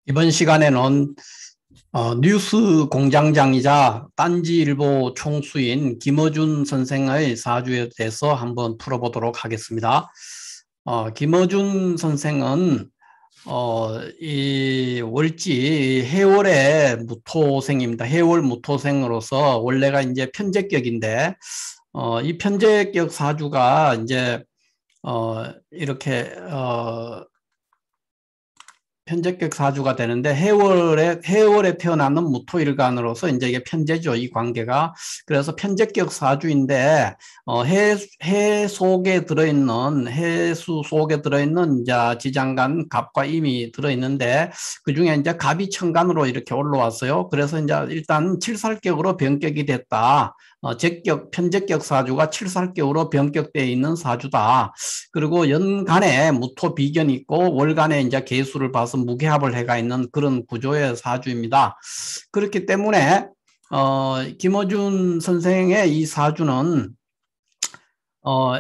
이번 시간에는 뉴스 공장장이자 딴지일보 총수인 김어준 선생의 사주에 대해서 한번 풀어보도록 하겠습니다. 김어준 선생은 이 월지 해월의 무토생입니다. 해월 무토생으로서 원래가 이제 편제격인데 이 편제격 사주가 이제 이렇게 편제격 사주가 되는데 해월에 태어나는 무토일간으로서 이제 이게 편제죠, 이 관계가. 그래서 편제격 사주인데 해수 속에 들어있는 이제 지장간 갑과 임이 들어있는데 그 중에 이제 갑이 천간으로 이렇게 올라왔어요. 그래서 이제 일단 칠살격으로 변격이 됐다. 편제격 사주가 칠살격으로 변격되어 있는 사주다. 그리고 연간에 무토 비견이 있고 월간에 이제 계수를 봐서 무게합을 해가 있는 그런 구조의 사주입니다. 그렇기 때문에 김어준 선생의 이 사주는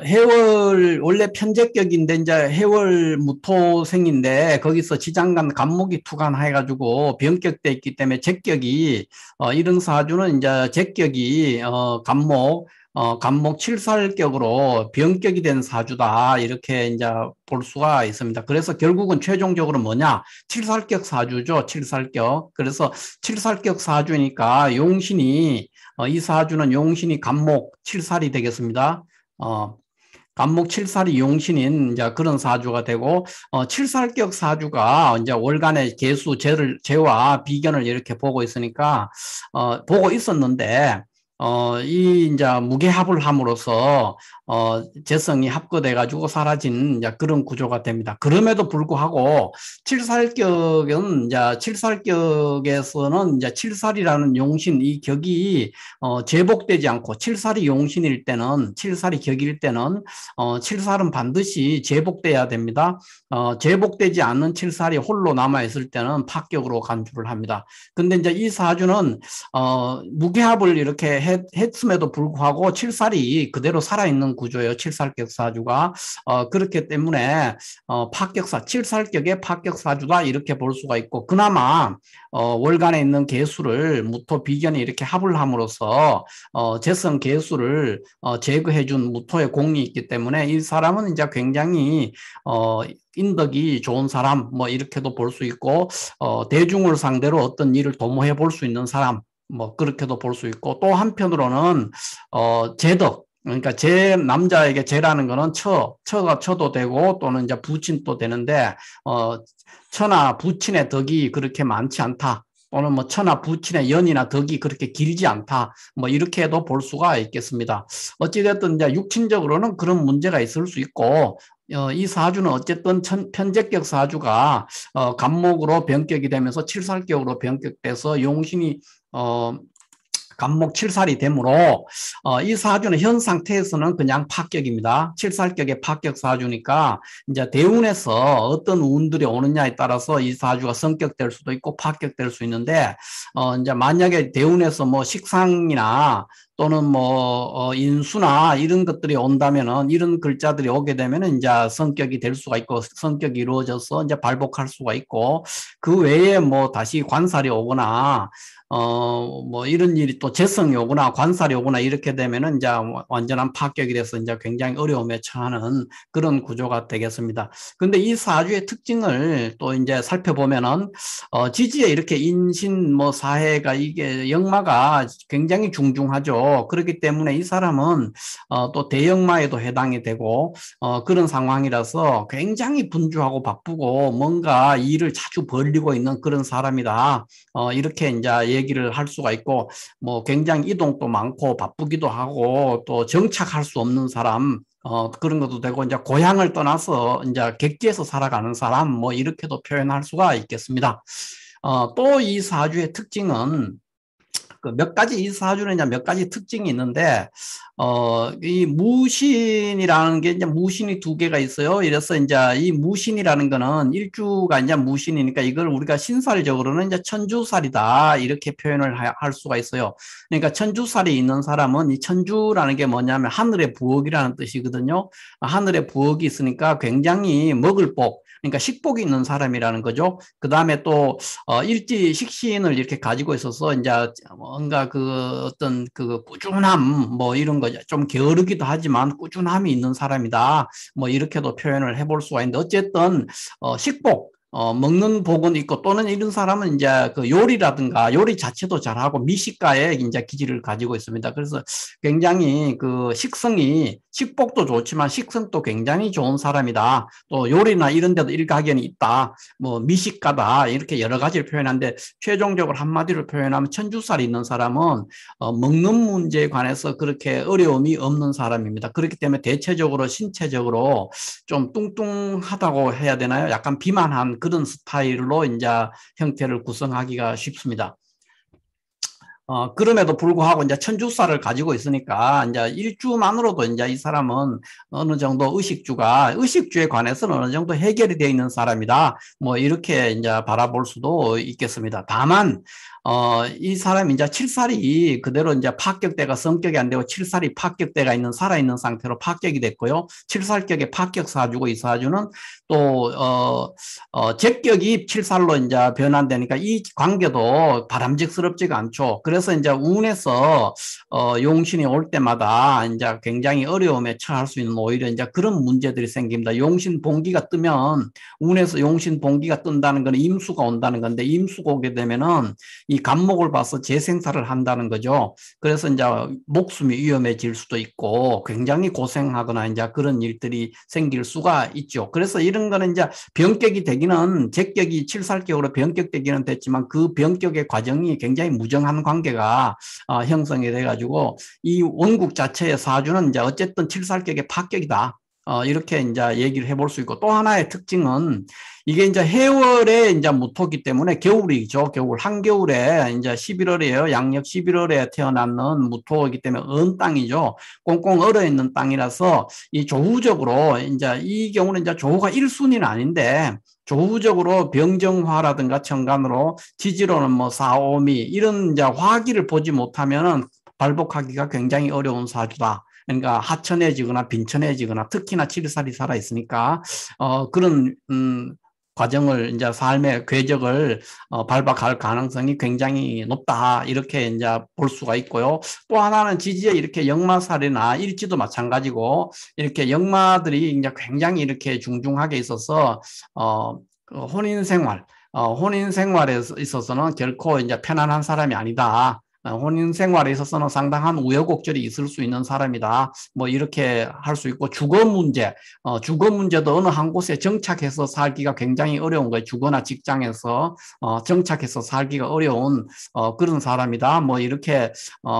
해월 원래 편제격인데 이제 해월 무토생인데 거기서 지장간 간목이 투간해가지고 변격돼 있기 때문에 제격이 이런 사주는 이제 제격이 간목 칠살격으로 변격이 된 사주다 이렇게 이제 볼 수가 있습니다. 그래서 결국은 최종적으로 뭐냐 칠살격 사주죠. 칠살격. 그래서 칠살격 사주니까 용신이 이 사주는 용신이 간목 칠살이 되겠습니다. 간목 칠살이 용신인 이제 그런 사주가 되고 칠살격 사주가 이제 월간의 계수 재와 비견을 이렇게 보고 있으니까 보고 있었는데 이 이제 무게합을 함으로써 재성이 합거돼 가지고 사라진 이제 그런 구조가 됩니다. 그럼에도 불구하고 칠살격은 이제 칠살격에서는 이제 칠살이라는 용신 이 격이 제복되지 않고 칠살이 용신일 때는 칠살이 격일 때는 칠살은 반드시 제복돼야 됩니다. 제복되지 않는 칠살이 홀로 남아 있을 때는 파격으로 간주를 합니다. 근데 이제 이 사주는 무게합을 이렇게 했음에도 불구하고 칠살이 그대로 살아있는 구조예요. 칠살격 사주가. 그렇기 때문에 칠살격의 파격 사주다 이렇게 볼 수가 있고 그나마 월간에 있는 계수를 무토 비견이 이렇게 합을 함으로써 재성 계수를 제거해준 무토의 공이 있기 때문에 이 사람은 이제 굉장히 인덕이 좋은 사람 뭐 이렇게도 볼 수 있고 대중을 상대로 어떤 일을 도모해 볼 수 있는 사람 뭐 그렇게도 볼 수 있고 또 한편으로는 제덕 그러니까 남자에게 제라는 거는 처가 처도 되고 또는 이제 부친도 되는데 처나 부친의 덕이 그렇게 많지 않다. 또는 뭐 처나 부친의 연이나 덕이 그렇게 길지 않다. 뭐 이렇게도 볼 수가 있겠습니다. 어찌됐든 이제 육친적으로는 그런 문제가 있을 수 있고 이 사주는 어쨌든 편제격 사주가 간목으로 변격이 되면서 칠살격으로 변격돼서 용신이 간목 칠살이 되므로 이 사주는 현 상태에서는 그냥 파격입니다. 칠살격의 파격 사주니까 이제 대운에서 어떤 운들이 오느냐에 따라서 이 사주가 성격될 수도 있고 파격될 수 있는데 이제 만약에 대운에서 뭐 식상이나 또는 뭐 인수나 이런 것들이 온다면은 이런 글자들이 오게 되면은 이제 성격이 될 수가 있고 성격이 이루어져서 이제 발복할 수가 있고 그 외에 뭐 다시 관살이 오거나 뭐 이런 일이 또 재성이 오거나 관살이 오거나 이렇게 되면은 이제 완전한 파격이 돼서 이제 굉장히 어려움에 처하는 그런 구조가 되겠습니다. 근데 이 사주의 특징을 또 이제 살펴보면은 지지에 이렇게 인신 뭐 사해가 이게 역마가 굉장히 중중하죠. 그렇기 때문에 이 사람은 또 대역마에도 해당이 되고 그런 상황이라서 굉장히 분주하고 바쁘고 뭔가 일을 자주 벌리고 있는 그런 사람이다. 이렇게 이제 얘기를 할 수가 있고 뭐 굉장히 이동도 많고 바쁘기도 하고 또 정착할 수 없는 사람 그런 것도 되고 이제 고향을 떠나서 이제 객지에서 살아가는 사람 뭐 이렇게도 표현할 수가 있겠습니다. 또 이 사주의 특징은 그 몇 가지 이 사주는 이제 몇 가지 특징이 있는데 이 무신이라는 게 이제 무신이 두 개가 있어요. 이래서 이제 이 무신이라는 거는 일주가 이제 무신이니까 이걸 우리가 신살적으로는 이제 천주살이다 이렇게 표현을 할 수가 있어요. 그러니까 천주살이 있는 사람은 이 천주라는 게 뭐냐면 하늘의 부엌이라는 뜻이거든요. 하늘의 부엌이 있으니까 굉장히 먹을 복 그러니까 식복이 있는 사람이라는 거죠. 그 다음에 또 일지 식신을 이렇게 가지고 있어서 이제 뭔가 그 어떤 그 꾸준함 뭐 이런 거 좀 게으르기도 하지만 꾸준함이 있는 사람이다. 뭐 이렇게도 표현을 해볼 수가 있는데 어쨌든 식복 먹는 복은 있고 또는 이런 사람은 이제 그 요리라든가 요리 자체도 잘하고 미식가의 이제 기질을 가지고 있습니다. 그래서 굉장히 그 식성이 식복도 좋지만 식성도 굉장히 좋은 사람이다. 또 요리나 이런 데도 일가견이 있다. 뭐 미식가다. 이렇게 여러 가지를 표현하는데 최종적으로 한마디로 표현하면 천주살이 있는 사람은 먹는 문제에 관해서 그렇게 어려움이 없는 사람입니다. 그렇기 때문에 대체적으로 신체적으로 좀 뚱뚱하다고 해야 되나요? 약간 비만한 그런 스타일로 이제 형태를 구성하기가 쉽습니다. 그럼에도 불구하고 이제 천주살을 가지고 있으니까 이제 일주만으로도 이제 이 사람은 어느 정도 의식주에 관해서는 어느 정도 해결이 되어 있는 사람이다. 뭐 이렇게 이제 바라볼 수도 있겠습니다. 다만 이 사람이 이제 칠살이 그대로 이제 파격대가 성격이 안 되고 칠살이 파격대가 있는 살아있는 상태로 파격이 됐고요. 칠살격의 파격 사주고 이 사주는 또 제격이 칠살로 이제 변환되니까 이 관계도 바람직스럽지가 않죠. 그래서 이제 운에서 용신이 올 때마다 이제 굉장히 어려움에 처할 수 있는 오히려 이제 그런 문제들이 생깁니다. 용신 봉기가 뜨면 운에서 용신 봉기가 뜬다는 건 임수가 온다는 건데 임수가 오게 되면은 이 간목을 봐서 재생사를 한다는 거죠. 그래서 이제 목숨이 위험해질 수도 있고 굉장히 고생하거나 이제 그런 일들이 생길 수가 있죠. 그래서 이런 거는 이제 변격이 되기는 제격이 칠살격으로 변격되기는 됐지만 그 변격의 과정이 굉장히 무정한 관계가 형성이 돼가지고 이 원국 자체의 사주는 이제 어쨌든 칠살격의 파격이다. 이렇게 이제 얘기를 해볼 수 있고 또 하나의 특징은 이게 이제 해월에 이제 무토기 때문에 겨울이죠. 겨울 한겨울에 이제 11월이에요. 양력 11월에 태어났는 무토이기 때문에 언 땅이죠. 꽁꽁 얼어 있는 땅이라서 이 조후적으로 이제 이 경우는 이제 조후가 1순위는 아닌데 조후적으로 병정화라든가 천간으로 지지로는 뭐 사오미 이런 이제 화기를 보지 못하면은 발복하기가 굉장히 어려운 사주다. 그러니까 하천해지거나 빈천해지거나 특히나 칠살이 살아 있으니까 그런 과정을 이제 삶의 궤적을 밟아갈 가능성이 굉장히 높다 이렇게 이제 볼 수가 있고요. 또 하나는 지지에 이렇게 역마살이나 일지도 마찬가지고 이렇게 역마들이 이제 굉장히 이렇게 중중하게 있어서 그 혼인 생활에 있어서는 결코 이제 편안한 사람이 아니다. 혼인 생활에 있어서는 상당한 우여곡절이 있을 수 있는 사람이다. 뭐 이렇게 할 수 있고 주거 문제도 어느 한 곳에 정착해서 살기가 굉장히 어려운 거예요. 주거나 직장에서 정착해서 살기가 어려운 그런 사람이다. 뭐 이렇게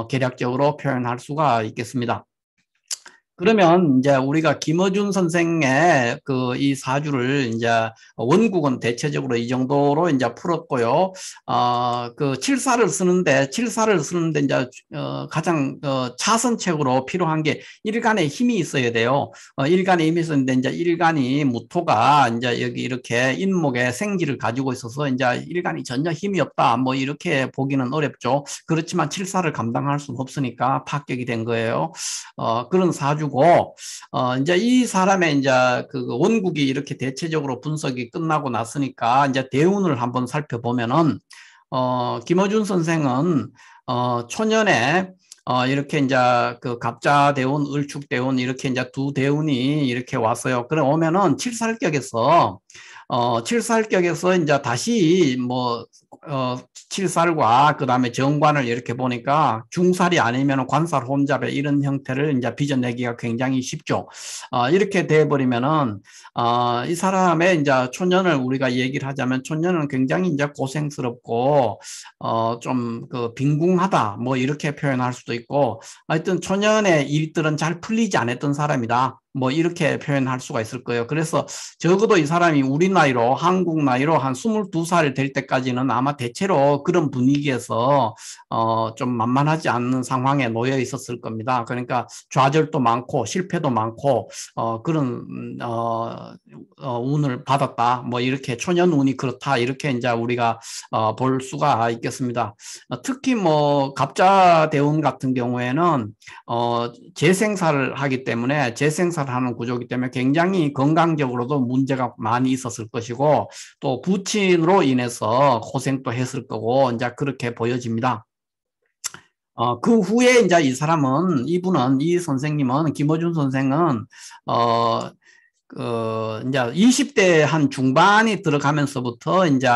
개략적으로 표현할 수가 있겠습니다. 그러면 이제 우리가 김어준 선생의 그 이 사주를 이제 원국은 대체적으로 이 정도로 이제 풀었고요. 그 칠사를 쓰는데 이제 가장 차선책으로 필요한 게 일간에 힘이 있어야 돼요. 일간에 힘이 있었는데 이제 일간이 무토가 이제 여기 이렇게 인목에 생기를 가지고 있어서 이제 일간이 전혀 힘이 없다. 뭐 이렇게 보기는 어렵죠. 그렇지만 칠사를 감당할 수는 없으니까 파격이 된 거예요. 그런 사주고, 이제 이 사람의 이제 그 원국이 이렇게 대체적으로 분석이 끝나고 났으니까 이제 대운을 한번 살펴보면은, 김어준 선생은, 초년에 이렇게 이제 그 갑자 대운, 을축 대운 이렇게 이제 두 대운이 이렇게 왔어요. 그래 오면은 칠살격에서 이제 다시 뭐, 칠살과 그 다음에 정관을 이렇게 보니까 중살이 아니면 관살 혼잡의 이런 형태를 이제 빚어내기가 굉장히 쉽죠. 이렇게 돼버리면은, 이 사람의 이제 초년을 우리가 얘기를 하자면 초년은 굉장히 이제 고생스럽고, 좀 그 빈궁하다 뭐 이렇게 표현할 수도 있고, 하여튼 초년의 일들은 잘 풀리지 않았던 사람이다. 뭐 이렇게 표현할 수가 있을 거예요. 그래서 적어도 이 사람이 우리 나이로 한국 나이로 한 22살 될 때까지는 아마 대체로 그런 분위기에서 좀 만만하지 않는 상황에 놓여 있었을 겁니다. 그러니까 좌절도 많고 실패도 많고 그런 운을 받았다. 뭐 이렇게 초년 운이 그렇다. 이렇게 이제 우리가 볼 수가 있겠습니다. 특히 뭐 갑자 대운 같은 경우에는 재생사를 하기 때문에 재생사를 하는 구조이기 때문에 굉장히 건강적으로도 문제가 많이 있었을 것이고 또 부친으로 인해서 고생도 했을 거고 이제 그렇게 보여집니다. 그 후에 이제 이 선생님은, 김어준 선생은, 이제 20대 한 중반이 들어가면서부터 이제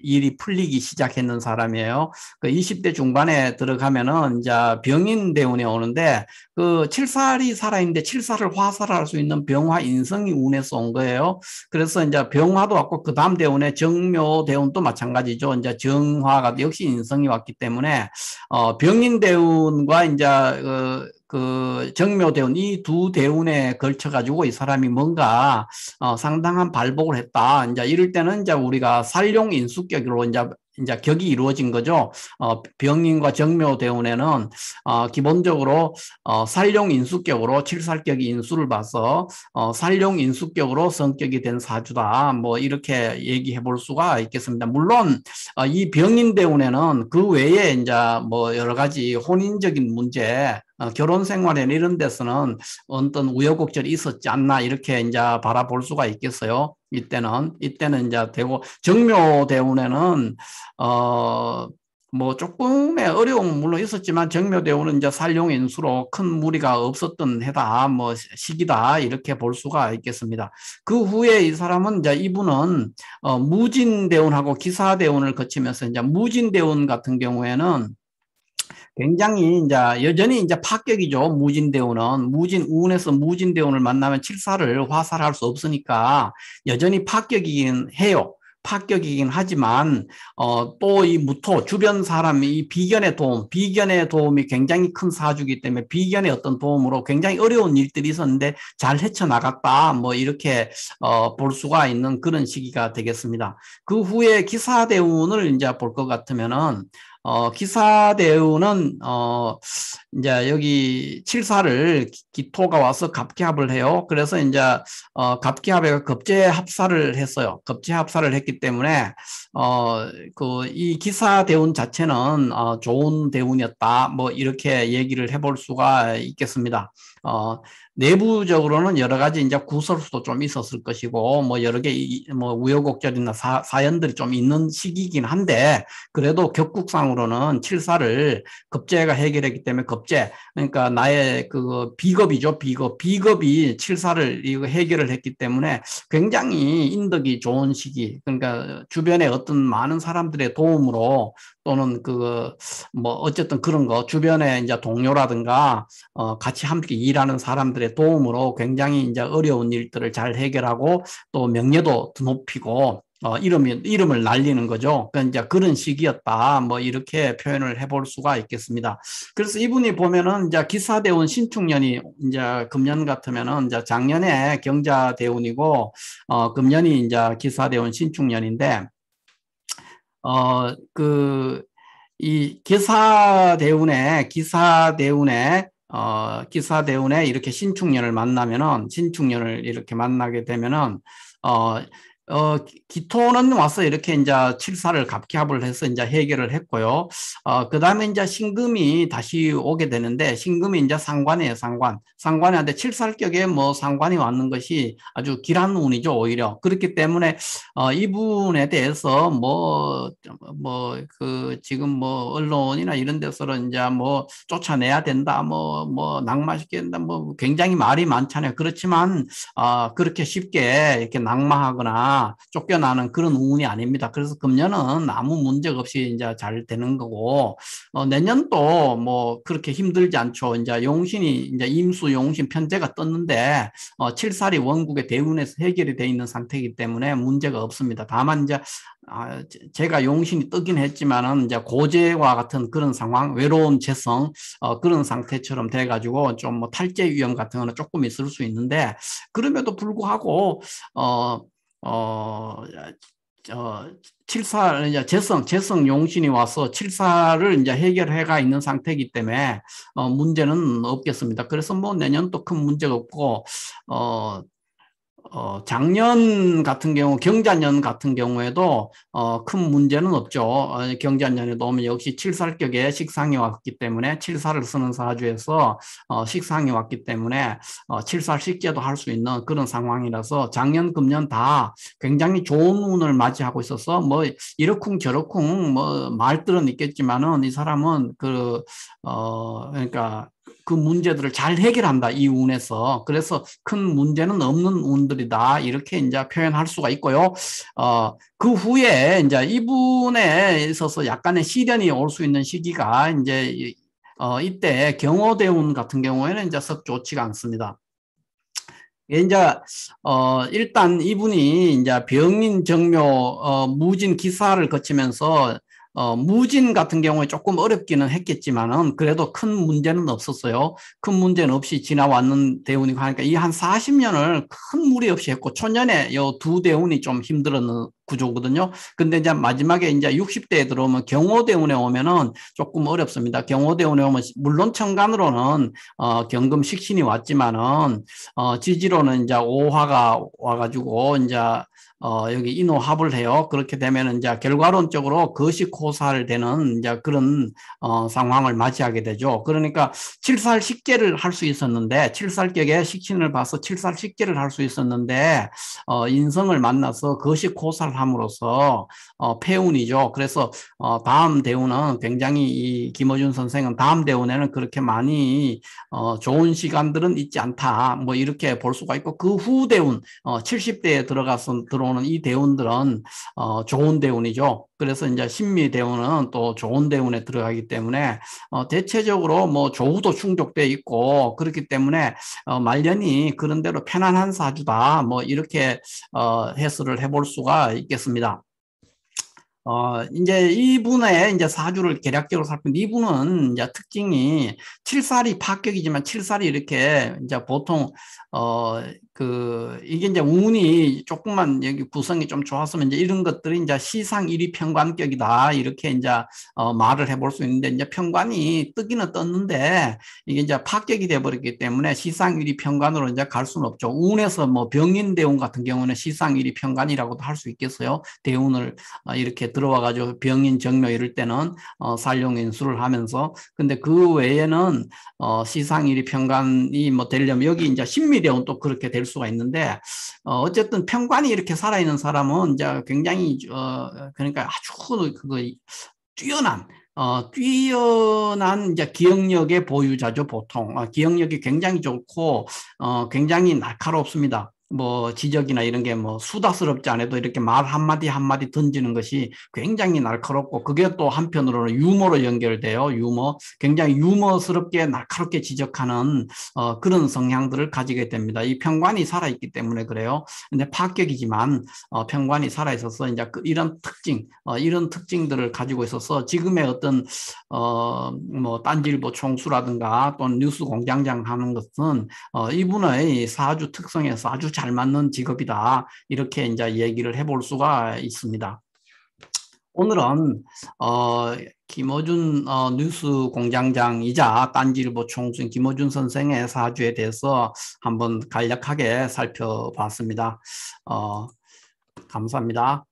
일이 풀리기 시작했는 사람이에요. 그 20대 중반에 들어가면은 이제 병인 대운에 오는데 그 칠살이 살아있는데 칠살을 화살할 수 있는 병화 인성이 운에서 온 거예요. 그래서 이제 병화도 왔고 그 다음 대운에 정묘 대운도 마찬가지죠. 이제 정화가 역시 인성이 왔기 때문에 병인 대운과 이제 그 정묘 대운 이 두 대운에 걸쳐 가지고 이 사람이 뭔가 상당한 발복을 했다. 이제 이럴 때는 이제 우리가 살용 인수격으로 이제 격이 이루어진 거죠. 병인과 정묘 대운에는 기본적으로 살용 인수격으로 칠살격이 인수를 봐서 살용 인수격으로 성격이 된 사주다. 뭐 이렇게 얘기해 볼 수가 있겠습니다. 물론 이 병인 대운에는 그 외에 이제 뭐 여러 가지 혼인적인 문제, 결혼 생활이나 이런 데서는 어떤 우여곡절이 있었지 않나 이렇게 이제 바라볼 수가 있겠어요. 이때는 이제 되고 정묘 대운에는 뭐 조금의 어려움은 물론 있었지만 정묘 대운은 이제 살용 인수로 큰 무리가 없었던 해다, 뭐 시기다 이렇게 볼 수가 있겠습니다. 그 후에 이 사람은 이제 이분은 무진 대운하고 기사 대운을 거치면서 이제 무진 대운 같은 경우에는 굉장히 이제 여전히 이제 파격이죠. 무진대운은 운에서 무진대운을 만나면 칠사를 화살할 수 없으니까 여전히 파격이긴 해요. 파격이긴 하지만 또 이 무토 주변 사람이 이 비견의 도움이 굉장히 큰 사주기 때문에 비견의 어떤 도움으로 굉장히 어려운 일들이 있었는데 잘 헤쳐나갔다 뭐 이렇게 볼 수가 있는 그런 시기가 되겠습니다. 그 후에 기사대운을 이제 볼 것 같으면은 기사대운은, 이제 여기 칠사를 기토가 와서 갑기합을 해요. 그래서 이제, 갑기합에 급제합사를 했어요. 급제합사를 했기 때문에, 이 기사대운 자체는, 좋은 대운이었다. 뭐, 이렇게 얘기를 해볼 수가 있겠습니다. 내부적으로는 여러 가지 이제 구설수도 좀 있었을 것이고, 뭐, 여러 개, 뭐, 우여곡절이나 사연들이 좀 있는 시기이긴 한데, 그래도 격국상으로는 칠사를 급제가 해결했기 때문에 그러니까 나의 그 비겁이죠. 비겁이 칠사를 이거 해결을 했기 때문에 굉장히 인덕이 좋은 시기. 그러니까 주변에 어떤 많은 사람들의 도움으로 또는 뭐 어쨌든 그런 거 주변에 이제 동료라든가 같이 함께 일하는 사람들의 도움으로 굉장히 이제 어려운 일들을 잘 해결하고 또 명예도 높이고 이름을 날리는 거죠. 그러니까 이제 그런 시기였다. 뭐 이렇게 표현을 해볼 수가 있겠습니다. 그래서 이분이 보면은 이제 기사대운 신축년이 이제 금년 같으면은 이제 작년에 경자대운이고 금년이 이제 기사대운 신축년인데 이 기사대운에 이렇게 신축년을 이렇게 만나게 되면은, 기토는 와서 이렇게 이제 칠사를 갑기합을 해서 이제 해결을 했고요. 그 다음에 이제 신금이 다시 오게 되는데, 신금이 이제 상관이에요, 상관. 상관이한테 칠살격에 뭐 상관이 왔는 것이 아주 길한 운이죠, 오히려. 그렇기 때문에, 이분에 대해서 지금 뭐, 언론이나 이런 데서는 이제 뭐, 쫓아내야 된다, 뭐, 낙마시켜야 된다, 뭐, 굉장히 말이 많잖아요. 그렇지만, 그렇게 쉽게 이렇게 낙마하거나, 쫓겨나는 그런 운이 아닙니다. 그래서 금년은 아무 문제가 없이 이제 잘 되는 거고, 내년도 뭐 그렇게 힘들지 않죠. 이제 이제 임수 용신 편제가 떴는데, 칠살이 원국의 대운에서 해결이 되어 있는 상태이기 때문에 문제가 없습니다. 다만 이제, 제가 용신이 뜨긴 했지만은 이제 고재와 같은 그런 상황, 외로운 재성, 그런 상태처럼 돼가지고 좀 뭐 탈재 위험 같은 거는 조금 있을 수 있는데, 그럼에도 불구하고, 어, 이제 재성 용신이 와서 칠사를 이제 해결해가 있는 상태이기 때문에, 문제는 없겠습니다. 그래서 뭐 내년 또 큰 문제가 없고, 작년 같은 경우, 경자년 같은 경우에도, 큰 문제는 없죠. 경자년에도 오면 역시 칠살격에 식상이 왔기 때문에, 칠살을 쓰는 사주에서, 식상이 왔기 때문에, 칠살 식재도 할 수 있는 그런 상황이라서 작년, 금년 다 굉장히 좋은 운을 맞이하고 있어서, 뭐, 이러쿵 저러쿵, 뭐, 말들은 있겠지만은, 이 사람은 그러니까, 그 문제들을 잘 해결한다, 이 운에서. 그래서 큰 문제는 없는 운들이다. 이렇게 이제 표현할 수가 있고요. 그 후에 이제 이분에 있어서 약간의 시련이 올 수 있는 시기가 이제 이때 경호대운 같은 경우에는 이제 썩 좋지가 않습니다. 이제 일단 이분이 이제 병인 정묘 무진 기사를 거치면서 무진 같은 경우에 조금 어렵기는 했겠지만은 그래도 큰 문제는 없었어요. 큰 문제는 없이 지나왔는 대운이고 하니까 이 한 40년을 큰 무리 없이 했고 초년에 요 두 대운이 좀 힘들었는 구조거든요. 근데 이제 마지막에 이제 60대에 들어오면 경호대운에 오면은 조금 어렵습니다. 경호대운에 오면 물론 천간으로는 경금 식신이 왔지만은 지지로는 이제 오화가 와가지고 이제 여기 인호합을 해요. 그렇게 되면 이제 결과론적으로 거시코사를 되는 이제 그런 상황을 맞이하게 되죠. 그러니까 칠살 식재를 할 수 있었는데 칠살격의 식신을 봐서 칠살 식재를 할 수 있었는데 인성을 만나서 거시코사를 함으로써 폐운이죠. 그래서 다음 대운은 굉장히 이 김어준 선생은 다음 대운에는 그렇게 많이 좋은 시간들은 있지 않다. 뭐 이렇게 볼 수가 있고 그 후 대운 70대에 들어가서 들어오는 이 대운들은 좋은 대운이죠. 그래서 이제 신미 대운은 또 좋은 대운에 들어가기 때문에 대체적으로 뭐 조후도 충족돼 있고 그렇기 때문에 말년이 그런 대로 편안한 사주다. 뭐 이렇게 해설을 해볼 수가 있겠습니다. 이제 이분의 이제 사주를 개략적으로 살피는데 이분은 이제 특징이 칠살이 파격이지만 칠살이 이렇게 이제 보통, 이게 이제 운이 조금만 여기 구성이 좀 좋았으면 이제 이런 것들이 이제 시상 일이 편관격이다. 이렇게 이제, 말을 해볼 수 있는데 이제 편관이 뜨기는 떴는데 이게 이제 파격이 돼버렸기 때문에 시상 일이 편관으로 이제 갈 수는 없죠. 운에서 뭐 병인 대운 같은 경우는 시상 일이 편관이라고도 할 수 있겠어요. 대운을 이렇게 들어와가지고 병인 정묘 이럴 때는 살용인수를 하면서 근데 그 외에는 시상일이 편관이 뭐 되려면 여기 이제 신미대운 또 그렇게 될 수가 있는데 어쨌든 편관이 이렇게 살아있는 사람은 이제 굉장히 그러니까 아주 그거 뛰어난 뛰어난 이제 기억력의 보유자죠, 보통. 기억력이 굉장히 좋고, 굉장히 날카롭습니다. 뭐, 지적이나 이런 게 뭐, 수다스럽지 않아도 이렇게 말 한마디 한마디 던지는 것이 굉장히 날카롭고, 그게 또 한편으로는 유머로 연결돼요, 유머. 굉장히 유머스럽게 날카롭게 지적하는, 그런 성향들을 가지게 됩니다. 이 편관이 살아있기 때문에 그래요. 근데 파격이지만, 편관이 살아있어서 이제 이런 특징, 이런 특징들을 가지고 있어서 지금의 어떤 뭐 딴지일보 총수라든가 또는 뉴스 공장장 하는 것은 이분의 사주 특성에서 아주 잘 맞는 직업이다. 이렇게 이제 얘기를 해볼 수가 있습니다. 오늘은 김어준 뉴스 공장장이자 딴지일보 총수인 김어준 선생의 사주에 대해서 한번 간략하게 살펴봤습니다. 감사합니다.